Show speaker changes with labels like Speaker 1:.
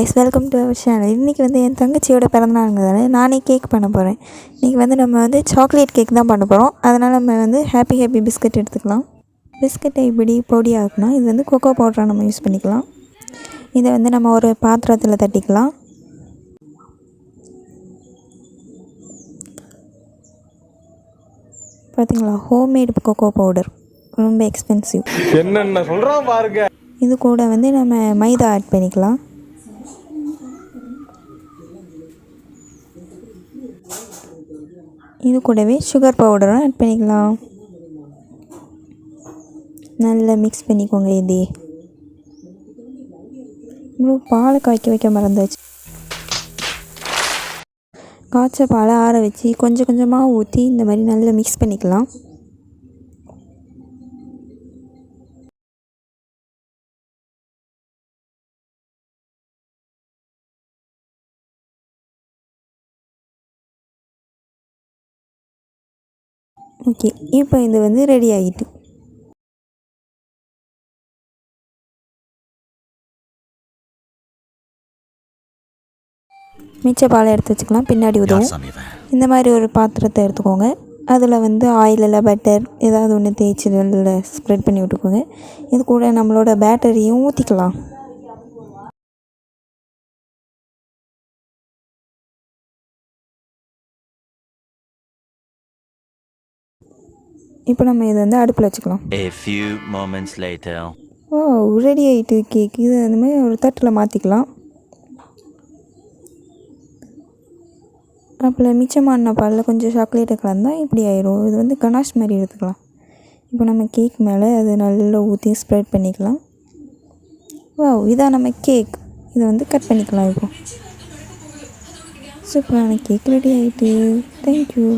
Speaker 1: guys, welcome to our channel. இன்றைக்கி வந்து என் தங்கச்சியோட பிறந்தநாளுங்கிறதால நானே கேக் பண்ண போகிறேன். இன்றைக்கி வந்து நம்ம வந்து சாக்லேட் கேக் தான் பண்ண போகிறோம். அதனால் நம்ம வந்து ஹாப்பி பிஸ்கட் எடுத்துக்கலாம். பிஸ்கட்டை இப்படி பொடி ஆக்கணும். இது வந்து கொக்கோ பவுடரை நம்ம யூஸ் பண்ணிக்கலாம். இதை வந்து நம்ம ஒரு பாத்திரத்தில் தட்டிக்கலாம். பார்த்தீங்களா, ஹோம்மேட் கொக்கோ பவுடர் ரொம்ப எக்ஸ்பென்சிவ்.
Speaker 2: என்னென்ன சொல்கிறோம் பாருங்க.
Speaker 1: இது கூட வந்து நம்ம மைதா ஆட் பண்ணிக்கலாம். இது கூடவே சுகர் பவுடரும் ஆட் பண்ணிக்கலாம். நல்லா மிக்ஸ் பண்ணிக்கோங்க. இதே பாலை காய்க்க வைக்க மறந்தாச்சு. காய்ச்ச பாலை ஆற வச்சு கொஞ்சம் கொஞ்சமாக ஊற்றி இந்த மாதிரி நல்லா மிக்ஸ் பண்ணிக்கலாம். ஓகே, இப்போ இது வந்து ரெடி ஆகிட்டு. மிச்ச பாலை எடுத்து வச்சுக்கலாம், பின்னாடி உதவும். இந்த மாதிரி ஒரு பாத்திரத்தை எடுத்துக்கோங்க. அதில் வந்து ஆயில் இல்லை பட்டர் ஏதாவது ஒன்று தேய்ச்சி நல்லா ஸ்ப்ரெட் பண்ணி விட்டுக்கோங்க. இது கூட நம்மளோட பேட்டரியும் ஊற்றிக்கலாம். இப்போ நம்ம இதை வந்து அடுப்பில் வச்சுக்கலாம். ஓ, ரெடி ஆகிட்டு கேக். இது அந்த மாதிரி ஒரு தட்டில் மாற்றிக்கலாம். அப்புறம் மிச்சமான பாலில் கொஞ்சம் சாக்லேட்டை கலந்தால் இப்படி ஆயிரும். இது வந்து கனாஷ் மாதிரி எடுத்துக்கலாம். இப்போ நம்ம கேக் மேலே அதை நல்லா ஊற்றி ஸ்ப்ரெட் பண்ணிக்கலாம். வா, இதான் நம்ம கேக். இதை வந்து கட் பண்ணிக்கலாம். இப்போ சூப்பரான கேக் ரெடி ஆகிட்டு. தேங்க்யூ.